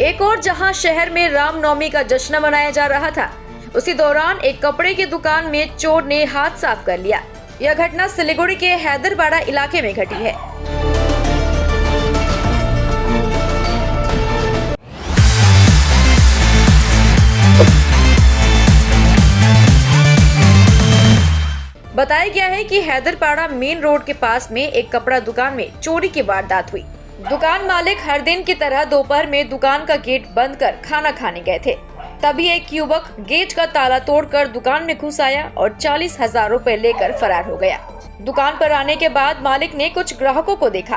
एक और जहां शहर में रामनवमी का जश्न मनाया जा रहा था, उसी दौरान एक कपड़े की दुकान में चोर ने हाथ साफ कर लिया। यह घटना सिलीगुड़ी के हैदरपाड़ा इलाके में घटी है। बताया गया है कि हैदरपाड़ा मेन रोड के पास में एक कपड़ा दुकान में चोरी की वारदात हुई। दुकान मालिक हर दिन की तरह दोपहर में दुकान का गेट बंद कर खाना खाने गए थे। तभी एक युवक गेट का ताला तोड़कर दुकान में घुस आया और 40,000 रुपए लेकर फरार हो गया। दुकान पर आने के बाद मालिक ने कुछ ग्राहकों को देखा।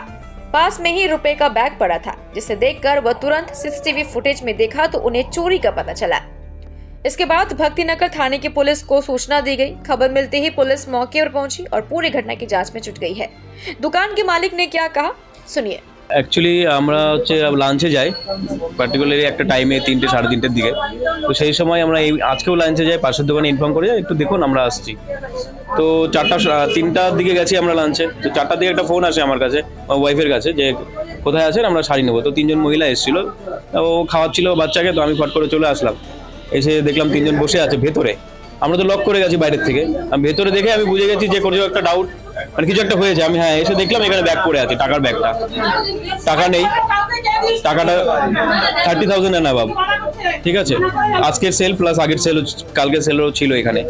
पास में ही रुपए का बैग पड़ा था, जिसे देखकर वह तुरंत सीसीटीवी फुटेज में देखा तो उन्हें चोरी का पता चला। इसके बाद भक्तिनगर थाने की पुलिस को सूचना दी गई। खबर मिलते ही पुलिस मौके पर पहुंची और पूरी घटना की जांच में जुट गई है। दुकान के मालिक ने क्या कहा, सुनिए। অ্যাকচুয়ালি আমরা লাঞ্চে যাই, পার্টিকুলারলি একটা টাইমে 3টে সাড়ে 3টের দিকে। তো সেই সময় আমরা আজকেও লাঞ্চে যাই, পাশের দোকানে ইনফর্ম করে যাই একটু দেখুন আমরা আসছি। তো 3টার দিকে গেছি আমরা লাঞ্চে। তো 4টার দিকে একটা ফোন আসে আমার কাছে, আমার ওয়াইফের কাছে, যে কোথায় আছেন, আমরা শাড়ি নেবো। তো 3জন মহিলা এসেছিলো, ও খাওয়াচ্ছিল বাচ্চাকে। তো আমি ফট করে চলে আসলাম, এসে দেখলাম 3জন বসে আছে ভেতরে। আমরা তো লক করে গেছি বাইরের থেকে। আমি ভেতরে দেখে আমি বুঝে গেছি যে কোনো একটা ডাউট, মানে কিছু একটা হয়েছে। আমি এসে দেখলাম এখানে ব্যাগ পড়ে আছে, টাকার ব্যাগটা। টাকা নেই, টাকাটা 30,000 না বাবু, ঠিক আছে। আজকের সেল প্লাস আগের সেল, কালকের সেলও ছিল এখানে।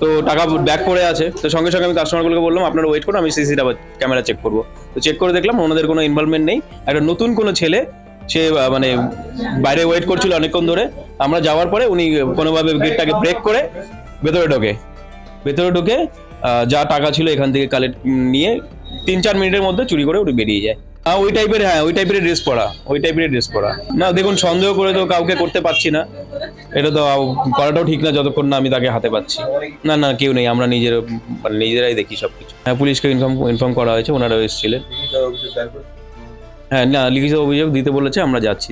তো টাকা ব্যাগ পড়ে আছে। তো সঙ্গে সঙ্গে আমি কাস্টমারগুলোকে বললাম আপনারা ওয়েট করুন, আমি সিসিটিভি ক্যামেরা চেক করবো। তো চেক করে দেখলাম ওনাদের কোনো ইনভলভমেন্ট নেই। একটা নতুন কোনো ছেলে, সে মানে বাইরে ওয়েট করছিল অনেকক্ষণ ধরে। আমরা যাওয়ার পরে উনি কোনোভাবে গেটটাকে ব্রেক করে ভেতরে ঢোকে যা টাকা ছিল এখান থেকে কালেক্ট নিয়ে 3-4 মিনিটের মধ্যে চুরি করে উনি বেরিয়ে যায়। ওই টাইপের ড্রেস পরা। না দেখুন, সন্দেহ করে তো কাউকে করতে পারছি না, এটা তো করাটাও ঠিক না যতক্ষণ না আমি তাকে হাতে পাচ্ছি। না কেউ নেই, আমরা নিজেরাই দেখি সবকিছু। হ্যাঁ, পুলিশকে ইনফর্ম করা হয়েছে, ওনারাও এসেছিলেন। হ্যাঁ, না লিখিত অভিযোগ দিতে বলেছে, আমরা যাচ্ছি।